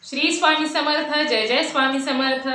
श्री स्वामी समर्थ। जय जय स्वामी समर्थ।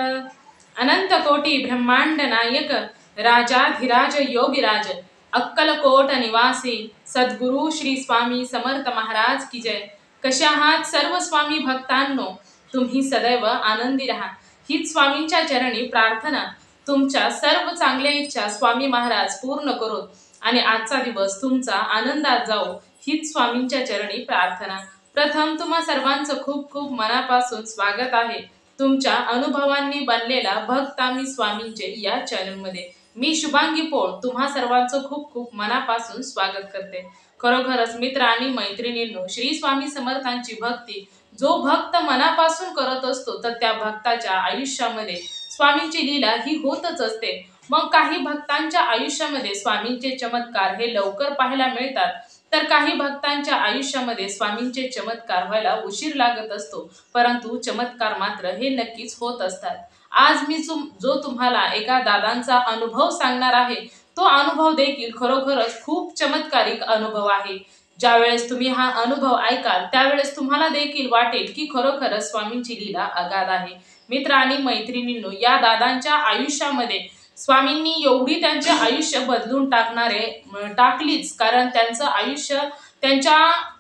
अनंत कोटी ब्रह्मांड नायक राजाधिराज योगीराज अक्कलकोट निवासी सद्गुरु श्री स्वामी समर्थ महाराज की जय। कशा आहात सर्व स्वामी भक्तांनो? तुम्ही सदैव आनंदी राहा हीच स्वामींच्या चरणी प्रार्थना। तुमच्या सर्व चांगल्या इच्छा स्वामी महाराज पूर्ण करोत आणि आजचा दिवस तुमचा आनंदात जाओ हीच स्वामींच्या चरणी प्रार्थना। प्रथम तुम्हा सर्वांचं खूप खूप मनापासून स्वागत आहे तुमच्या अनुभवांनी बनलेला भक्त आम्ही स्वामींचे या चॅनलमध्ये। मी शुभांगी पोळ तुम्हा सर्वांचं खूप खूप मनापासून स्वागत करते। खरोखरच मित्र आणि मैत्रिणींनो, श्री स्वामी समर्थांची भक्ती जो भक्त मनापासून करत असतो तर त्या भक्ताच्या आयुष्यामध्ये स्वामींची लीला ही होतच असते। मग काही भक्तांच्या आयुष्यामध्ये स्वामींचे चमत्कार हे लवकर पाहायला मिळतात, तर काही भक्तांच्या आयुष्यामध्ये स्वामींचे चमत्कार व्हायला उशीर लागत असतो, परंतु चमत्कार मात्र हे नक्कीच होत असतात। आज मी जो तुम्हाला एका दादांचा अनुभव सांगणार आहे तो अनुभव देखील खरोखरच खूप चमत्कारिक अनुभव आहे। ज्यावेळेस तुम्ही हा अनुभव ऐकाल त्यावेळेस तुम्हाला देखील वाटेल की खरोखरच स्वामींची लीला अगाध आहे। मित्र आणि मैत्रिणींनो, या दादांच्या आयुष्यामध्ये स्वामींनी एवढी त्यांचे आयुष्य बदलून टाकलीच, कारण त्यांचं आयुष्य त्यांच्या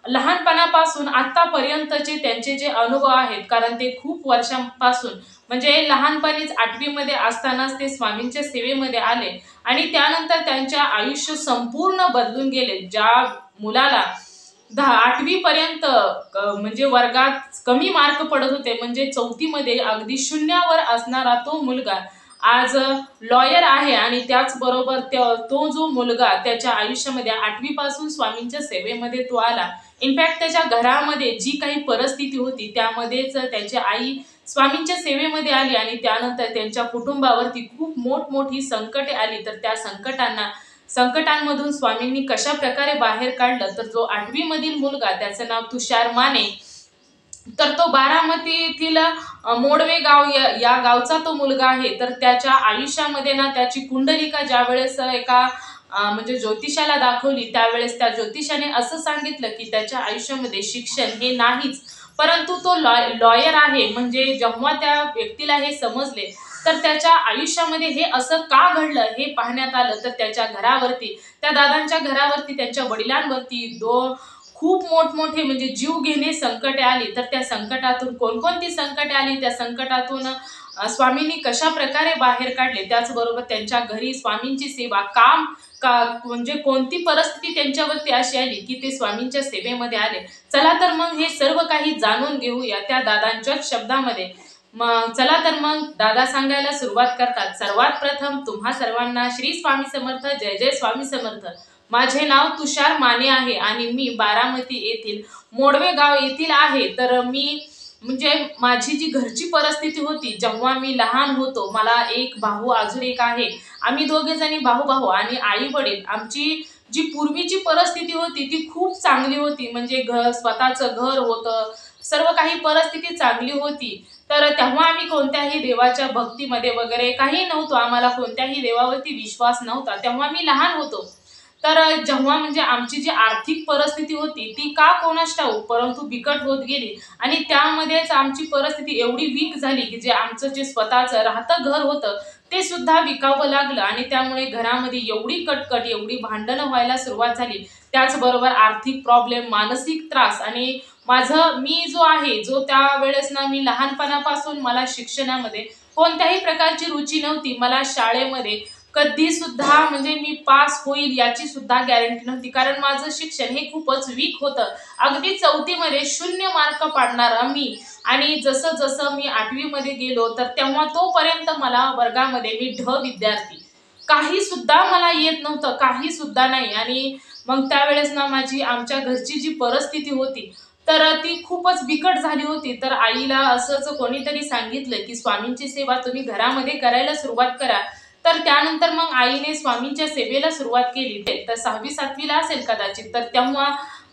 लहानपणापासून आतापर्यंतचे त्यांचे जे अनुभव आहेत, कारण ते खूप वर्षांपासून म्हणजे लहानपणीच 8वी मध्ये असतानाच ते स्वामींच्या सेवेमध्ये आले आणि त्यानंतर त्यांचे आयुष्य संपूर्ण बदलून गेले। ज्या मुलाला 8वी पर्यंत म्हणजे वर्गात कमी मार्क पडत होते, म्हणजे 4थी मध्ये अगदी शून्यावर असणारा तो मुलगा आज लॉयर आहे आणि त्याचबरोबर तो जो मुलगा त्याच्या आयुष्यामध्ये 8वी पासून स्वामींच्या सेवेमध्ये तो आला। इनफॅक्ट त्याच्या घरामध्ये जी काही परिस्थिती होती त्यामध्येच त्याची आई स्वामींच्या सेवेमध्ये आली आणि त्यानंतर त्यांच्या कुटुंबावरती खूप मोठमोठी संकटे आली, तर त्या संकटांमधून स्वामींनी कशा प्रकारे बाहेर काढलं, तर जो 8वी मधील मुलगा त्याचं नाव तुषार माने, तर तो बारामती येथील मोडवे गाव या गावचा तो मुलगा आहे। तर त्याच्या आयुष्यामध्ये ना त्याची कुंडलिका ज्यावेळेस एका म्हणजे ज्योतिषाला दाखवली त्यावेळेस त्या ज्योतिषाने असं सांगितलं की त्याच्या आयुष्यामध्ये शिक्षण हे नाहीच, परंतु तो लॉयर आहे। म्हणजे जेव्हा त्या व्यक्तीला हे समजले तर त्याच्या आयुष्यामध्ये हे असं का घडलं हे पाहण्यात आलं, तर त्याच्या घरावरती त्या दादांच्या घरावरती त्यांच्या वडिलांवरती खूप मोठमोठे म्हणजे जीव घेणे संकटे आली। तर त्या संकटातून कोणकोणती संकटे आली, त्या संकटातून स्वामींनी कशा प्रकारे बाहेर काढले, त्याचबरोबर त्यांच्या घरी स्वामींची सेवा म्हणजे कोणती परिस्थिती त्यांच्यावरती अशी आली की ते स्वामींच्या सेवेमध्ये आले। चला तर मग हे सर्व काही जाणून घेऊया त्या दादांच्या शब्दामध्ये। चला तर मग दादा सांगायला सुरुवात करतात। सर्वात प्रथम तुम्हा सर्वांना श्री स्वामी समर्थ। जय जय स्वामी समर्थ। माझे नाव तुषार माने आहे आणि मी बारामती येथील मोडवे गाव येथील आहे। तर मी म्हणजे माझी जी घरची परिस्थिती होती जेव्हा मी लहान होतो, मला एक भाऊ अजून एक आहे, आम्ही दोघे जणी भाऊ आणि आई वडील, आमची जी पूर्वीची परिस्थिती होती ती खूप चांगली होती। म्हणजे स्वतःचं घर होतं, सर्व काही परिस्थिती चांगली होती। तर तेव्हा आम्ही कोणत्याही देवाच्या भक्तीमध्ये वगैरे काही नव्हतो, आम्हाला कोणत्याही देवावरती विश्वास नव्हता, तेव्हा मी लहान होतो। तर जेव्हा म्हणजे आमची जी आर्थिक परिस्थिती होती ती का कोणास ठाऊक परंतु बिकट होत गेली आणि त्यामध्येच आमची परिस्थिती एवढी वीक झाली की जे आमचं जे स्वतःचं राहतं घर होतं ते सुद्धा विकावं लागलं आणि त्यामुळे घरामध्ये एवढी कटकट एवढी भांडणं व्हायला सुरुवात झाली। त्याचबरोबर आर्थिक प्रॉब्लेम, मानसिक त्रास आणि मी जो त्यावेळेस ना मी लहानपणापासून मला शिक्षणामध्ये कोणत्याही प्रकारची रुची नव्हती। मला शाळेमध्ये कधी सुद्धा म्हणजे मी पास होईल याची सुद्धा गॅरंटी नव्हती, कारण माझं शिक्षण हे खूपच वीक होतं। अगदी 4थी मध्ये 0 मार्क पाडणारा मी, आणि जसं जसं मी 8वी मध्ये गेलो तर तेव्हा तोपर्यंत मला वर्गामध्ये मी विद्यार्थी, काही सुद्धा मला येत नव्हतं, काही सुद्धा नाही। आणि मग त्यावेळेस ना आमच्या घरची जी परिस्थिती होती तर ती खूपच बिकट झाली होती। तर आईला असंच कोणीतरी सांगितलं की स्वामींची सेवा तुम्ही घरामध्ये करायला सुरुवात करा। तर त्यानंतर मग आईने स्वामींच्या सेवेला सुरुवात केली। तर 6वी-7वीला असेल कदाचित, तर तेव्हा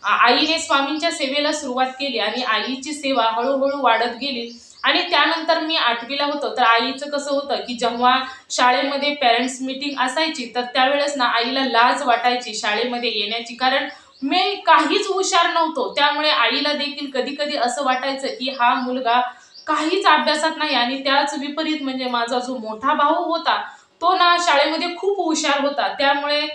आईने स्वामींच्या सेवेला सुरुवात केली आणि आईची सेवा हळूहळू वाढत गेली। आणि त्यानंतर मी 8वीला होतो, तर आईचं कसं होतं की जेव्हा शाळेमध्ये पेरेंट्स मीटिंग असायची तर त्यावेळेस ना आईला लाज वाटायची शाळेमध्ये येण्याची, कारण मी काहीच हुशार नव्हतो। त्यामुळे आईला देखील कधी कधी असं वाटायचं की हा मुलगा काहीच अभ्यासात नाही आणि त्याच विपरीत म्हणजे माझा जो मोठा भाऊ होता तो ना शाळेमध्ये खूप हुशार होता, त्यामुळे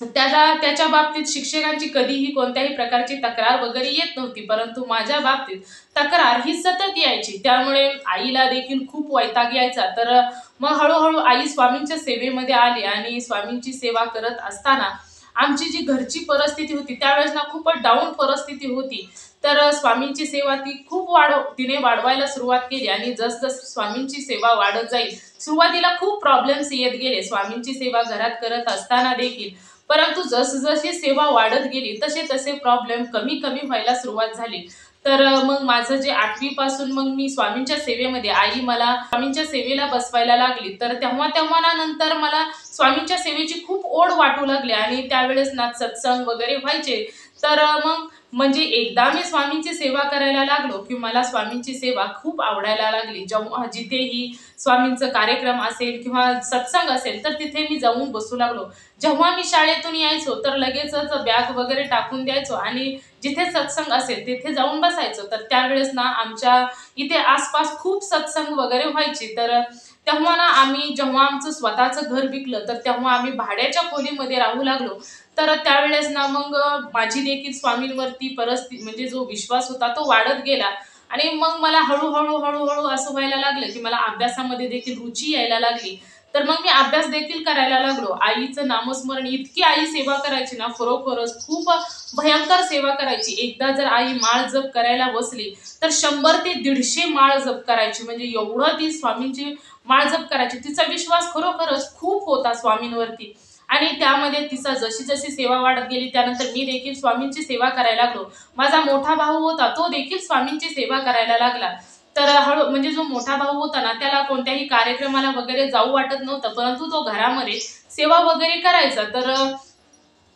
त्याला त्याच्या बाबतीत शिक्षकांची कधीही कोणत्याही प्रकारची तक्रार वगैरे येत नव्हती, परंतु माझ्या बाबतीत तक्रार ही सतत यायची. त्यामुळे आईला देखील खूप वैताग यायचा. तर मग हळूहळू आई स्वामींच्या सेवेमध्ये आली आणि स्वामींची सेवा करत असताना आमची जी घरची परिस्थिती होती त्यावेळेस ना खूपच डाऊन परिस्थिती होती. तर स्वामींची सेवा ती खूप तिने वाढवायला सुरुवात केली आणि जसजस स्वामींची सेवा वाढत जाईल, सुरुवातीला खूप प्रॉब्लेम्स येत गेले स्वामींची सेवा घरात करत असताना देखील. परंतु जसजशी सेवा वाढत गेली तसे तसे प्रॉब्लेम कमी कमी व्हायला सुरुवात झाली. तर मग माझं जे 8वी पासून मग मी स्वामींच्या सेवेमध्ये, आई मला स्वामींच्या सेवेला बसवायला लागली. तर तेव्हा तेव्हा ना नंतर मला स्वामींच्या सेवेची खूप ओढ वाटू लागली आणि त्यावेळेस ना सत्संग वगैरे व्हायचे. तर मग म्हणजे एकदा मी स्वामींची सेवा करायला लागलो की मला स्वामींची सेवा खूप आवडायला लागली. जेव्हा जिथेही स्वामींचा कार्यक्रम असेल किंवा सत्संग असेल तर तिथे मी जाऊन बसू लागलो. जेव्हा मी शाळेतून यायचो तर लगेचच बॅग वगैरे टाकून द्यायचो आणि जिथे सत्संग असेल तिथे जाऊन बसायचो. तर त्यावेळेस ना आमच्या इथे आसपास खूप सत्संग वगैरे व्हायची. तर तेव्हा ना आम्ही जेव्हा आमचं स्वतःचं घर विकलं तर तेव्हा आम्ही भाड्याच्या खोलीमध्ये राहू लागलो. तर त्यावेळेस ना मग माझी देखील स्वामींवरती परिस्थिती म्हणजे जो विश्वास होता तो वाढत गेला आणि मग मला हळूहळू हळूहळू असं व्हायला लागलं की मला अभ्यासामध्ये देखील रुची यायला लागली. तर मग मी अभ्यास देखील करायला लागलो. आईचं नामस्मरण इतकी आई सेवा करायची ना, खरोखरच खूप भयंकर सेवा करायची. एकदा जर आई माळ जप करायला बसली तर 100 ते 150 माळ जप करायची. म्हणजे एवढं ती स्वामींची माळ जप करायची. तिचा विश्वास खरोखरच खूप होता स्वामींवरती आणि त्यामध्ये तिचा जशी जशी सेवा वाढत गेली त्यानंतर मी देखील स्वामींची सेवा करायला लागलो. माझा मोठा भाऊ होता तो देखील स्वामींची सेवा करायला लागला. तर हळू म्हणजे जो मोठा भाऊ होता ना त्याला कोणत्याही कार्यक्रमाला वगैरे जाऊ वाटत नव्हतं, परंतु तो घरामध्ये सेवा वगैरे करायचा. तर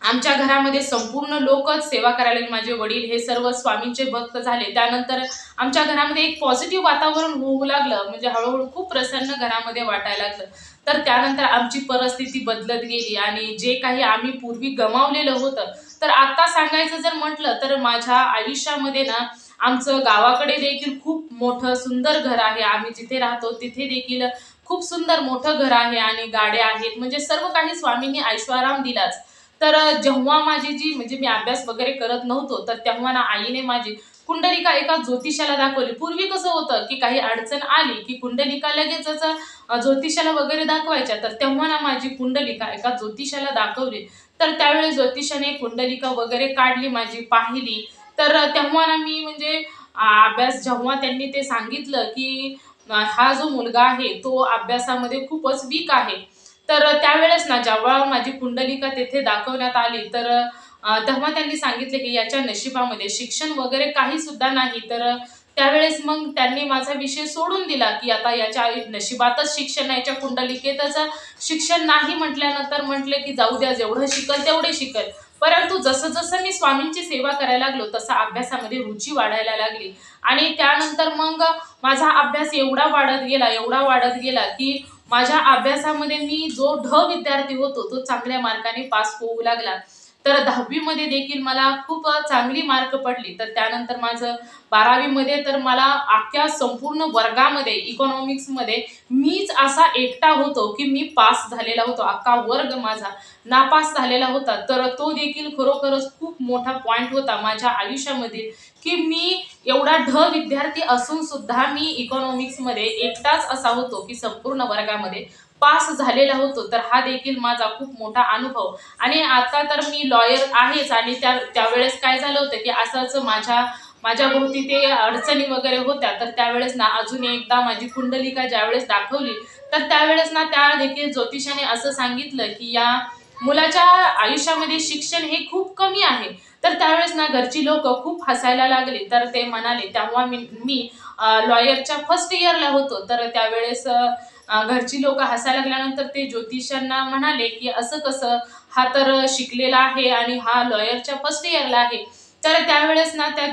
आमच्या घरामध्ये संपूर्ण लोकच सेवा करायला लागले. माझे वडील हे सर्व स्वामींचे भक्त झाले. त्यानंतर आमच्या घरामध्ये एक पॉझिटिव्ह वातावरण होऊ लागलं. म्हणजे हळूहळू खूप प्रसन्न घरामध्ये वाटायला लागलं. तर त्यानंतर आमची परिस्थिती बदलत गेली आणि जे काही आम्ही पूर्वी गमावलेलं होतं तर आता सांगायचं जर म्हटलं तर माझ्या आयुष्यामध्ये ना आमचं गावाकडे देखील खूप मोठं सुंदर घर आहे. आम्ही जिथे राहतो तिथे देखील खूप सुंदर मोठं घर आहे आणि गाड्या आहेत. म्हणजे सर्व काही स्वामींनी ऐशोआराम दिलाच. तर जेव्हा माझी जी म्हणजे मी अभ्यास वगैरे करत नव्हतो तर तेव्हा ना आईने माझी कुंडलिका एका ज्योतिषाला दाखवली. पूर्वी कसं होतं की काही अडचण आली की कुंडलिका लगेचच ज्योतिषाला वगैरे दाखवायच्या. तर तेव्हा ना माझी कुंडलिका एका ज्योतिषाला दाखवली. तर त्यावेळेस ज्योतिषाने कुंडलिका वगैरे काढली, माझी पाहिली. तर तेव्हा ना मी म्हणजे अभ्यास जेव्हा त्यांनी ते सांगितलं की हा जो मुलगा आहे तो अभ्यासामध्ये खूपच वीक आहे. तर त्यावेळेस ना जेव्हा माझी कुंडलिका तेथे दाखवण्यात आली तर तेव्हा त्यांनी सांगितले की याच्या नशिबामध्ये शिक्षण वगैरे काही सुद्धा नाही. तर त्यावेळेस मग त्यांनी माझा विषय सोडून दिला की आता याच्या नशिबातच शिक्षण नाही, याच्या कुंडलिकेतच शिक्षण नाही म्हटल्यानंतर म्हटले की जाऊ द्या, जेवढं शिकल तेवढे शिकल. परंतु जसं जसं मी स्वामींची सेवा करायला लागलो तसा अभ्यासामध्ये रुची वाढायला लागली आणि त्यानंतर मग माझा अभ्यास एवढा वाढत गेला, एवढा वाढत गेला की माझ्या अभ्यासामध्ये मी जो विद्यार्थी होतो तो चांगल्या मार्काने पास होऊ लागला. तर 10वी मध्ये देखील मला खूप चांगली मार्क पडली. तर त्यानंतर माझं 12वी मध्ये तर मला अख्ख्या संपूर्ण वर्गामध्ये इकॉनॉमिक्समध्ये मीच असा एकटा होतो की मी पास झालेला होतो. अख्खा वर्ग माझा नापास झालेला होता. तर तो देखील खरोखरच खूप मोठा पॉइंट होता माझ्या आयुष्यामधील की मी एवढा विद्यार्थी असून सुद्धा मी इकॉनॉमिक्समध्ये एकटाच असा होतो की संपूर्ण वर्गामध्ये पास झालेला होतो. तर हा देखील माझा खूप मोठा अनुभव आणि आता तर मी लॉयर आहेच आणि त्यावेळेस काय झालं होतं की असंच माझ्या भोवती ते अडचणी वगैरे होत्या. तर त्यावेळेस ना अजून एकदा माझी कुंडलिका ज्यावेळेस दाखवली तर त्यावेळेस ना त्या देखील ज्योतिषाने असं सांगितलं की या मुलाच्या आयुष्यामध्ये शिक्षण हे खूप कमी आहे. तर त्यावेळेस ना घरची लोक खूप हसायला लागली. तर ते म्हणाले तेव्हा मी लॉयरच्या फर्स्ट इयरला होतो. तर त्यावेळेस घरची लोक हसायला लागल्यानंतर ते ज्योतिषांना म्हणाले की असं कसं, हा तर शिकलेला आहे आणि हा लॉयरच्या फर्स्ट इयरला आहे. तर त्यावेळेस ना त्या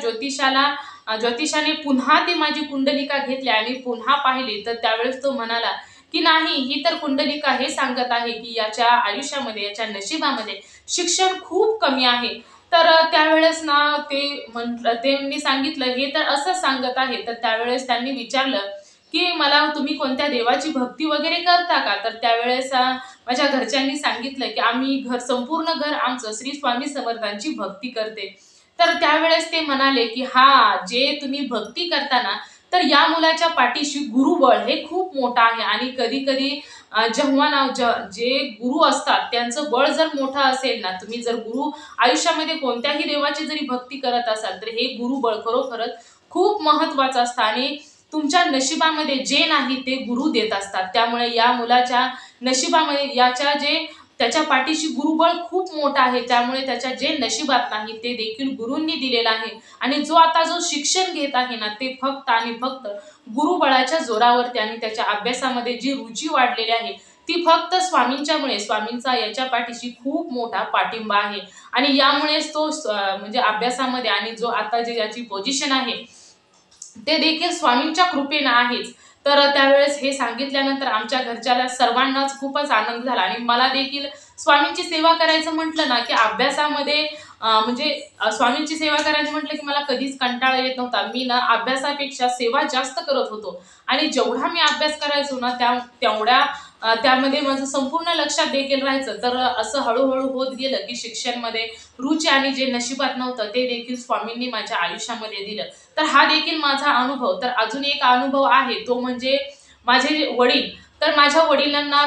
ज्योतिषाने पुन्हा ती माझी कुंडलिका घेतली आणि पुन्हा पाहिली. तर त्यावेळेस तो म्हणाला की नाही, ही तर कुंडलिका हे सांगत आहे की याच्या आयुष्यामध्ये, याच्या नशिबामध्ये शिक्षण खूप कमी आहे. तर त्यावेळेस ना त्यांनी सांगितलं हे तर असं सांगत आहे. तर त्यावेळेस त्यांनी विचारलं की मला तुम्ही कोणत्या देवाची भक्ती वगैरे करता का? तर त्यावेळेस माझ्या घरच्यांनी सांगितलं की आम्ही संपूर्ण घर आमचं श्री स्वामी समर्थांची भक्ती करते. तर त्यावेळेस ते म्हणाले की हा जे तुम्ही भक्ती करता ना, तर या मुलाच्या पाठीशी गुरुबळ हे खूप मोठं आहे आणि कधी कधी जेव्हा ना जे गुरु असतात त्यांचं बळ जर मोठं असेल ना, तुम्ही जर गुरु आयुष्यामध्ये कोणत्याही देवाची जरी भक्ती करत असाल तर हे गुरुबळ खरोखरच खूप महत्वाचं असतं आणि तुमच्या नशिबामध्ये जे नाही ते गुरु देत असतात. त्यामुळे या मुलाच्या नशिबामध्ये त्याच्या पाठीशी गुरुबळ खूप मोठं आहे. त्यामुळे त्याच्या जे नशिबात नाही ते देखील गुरूंनी दिलेलं आहे आणि जो शिक्षण घेत आहे ना, ते फक्त आणि फक्त गुरुबळाच्या जोरावरती आणि त्याच्या अभ्यासामध्ये जी रुची वाढलेली आहे ती फक्त स्वामींच्यामुळे. स्वामींचा याच्या पाठीशी खूप मोठा पाठिंबा आहे आणि यामुळेच तो म्हणजे अभ्यासामध्ये आणि जो आता जे याची पोझिशन आहे ते देखील स्वामींच्या कृपेने आहेच. तर त्यावेळेस हे सांगितल्यानंतर आमच्या घरच्याला सर्वांनाच खूपच आनंद झाला आणि मला देखील स्वामींची सेवा करायचं म्हटलं ना की अभ्यासामध्ये म्हणजे स्वामींची सेवा करायची म्हटलं की मला कधीच कंटाळा येत नव्हता. मी ना अभ्यासापेक्षा सेवा जास्त करत होतो आणि जेवढा मी अभ्यास करायचो ना तेवढ्या त्यामध्ये माझं संपूर्ण लक्षात देखील राहायचं. तर असं हळूहळू होत गेलं की शिक्षणमध्ये रुची आणि जे नशिबात नव्हतं ते देखील स्वामींनी माझ्या आयुष्यामध्ये दिलं. तर हा देखील माझा अनुभव. तर अजून एक अनुभव आहे तो म्हणजे माझे वडील. तर माझ्या वडिलांना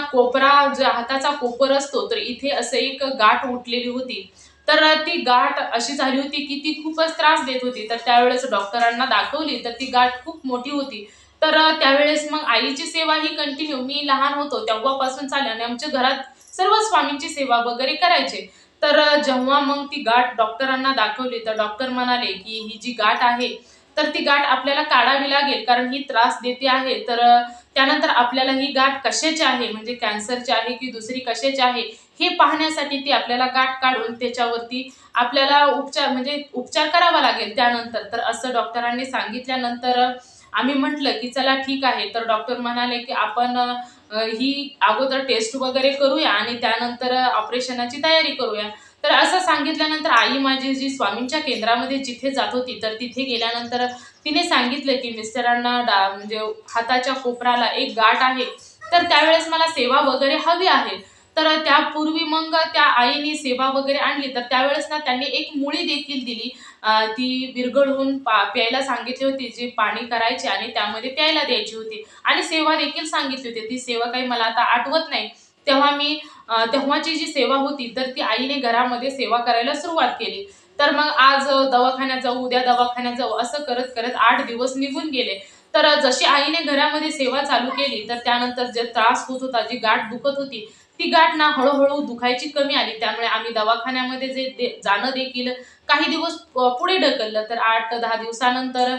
हाताचा कोपर असतो तर इथे असं एक गाठ उठलेली होती. तर ती गाठ अशी झाली होती की ती खूपच त्रास देत होती. तर त्यावेळेस डॉक्टरांना दाखवली तर ती गाठ खूप मोठी होती. तर त्यावेळेस मग आईची सेवा ही कंटिन्यू मी लहान होतो तेव्हापासून चालली आणि आमच्या घरात सर्व स्वामींची सेवा वगैरे करायचे. तर जेव्हा मग ती गाठ डॉक्टरांना दाखवली तर डॉक्टर म्हणाले की ही जी गाठ आहे तर ती गाठ आपल्याला काढावी लागेल कारण ही त्रास देते आहे. तर त्यानंतर आपल्याला ही गाठ कशाची आहे म्हणजे कॅन्सरची आहे की दुसरी कशाची आहे हे पाहण्यासाठी ती आपल्याला गाठ काढून त्याच्यावरती आपल्याला उपचार करावा लागेल त्यानंतर. तर असं डॉक्टरांनी सांगितल्यानंतर आम्ही म्हटलं की चला ठीक आहे. तर डॉक्टर म्हणाले की आपण ही अगोदर टेस्ट वगैरे करूया आणि त्यानंतर ऑपरेशनाची तयारी करूया. तर असं सांगितल्यानंतर आई माझी जी स्वामींच्या केंद्रामध्ये जिथे जात होती तर तिथे गेल्यानंतर तिने सांगितलं की मिस्टरांना म्हणजे हाताच्या कोपराला एक गाठ आहे तर त्यावेळेस मला सेवा वगैरे हवी आहे. तर त्यापूर्वी मग त्या आईने सेवा वगैरे आणली तर त्यावेळेस ना त्यांनी एक मुळी देखील दिली. ती विरघळवून प्यायला सांगितली होती, जी पाणी करायची आणि त्यामध्ये प्यायला द्यायची होती आणि सेवा देखील सांगितली होती. ती सेवा काही मला आता आठवत नाही. तेव्हाची जी सेवा होती तर ती आईने घरामध्ये सेवा करायला सुरुवात केली. तर मग आज दवाखान्यात जाऊ, उद्या दवाखान्यात जाऊ असं करत करत 8 दिवस निघून गेले. तर जशी आईने घरामध्ये सेवा चालू केली तर त्यानंतर जे त्रास होत होता, जी गाठ दुखत होती, ती गाठ ना हळूहळू दुखायची कमी आली. त्यामुळे आम्ही दवाखान्यामध्ये जाणं देखील काही दिवस पुढे ढकललं. तर 8-10 दिवसानंतर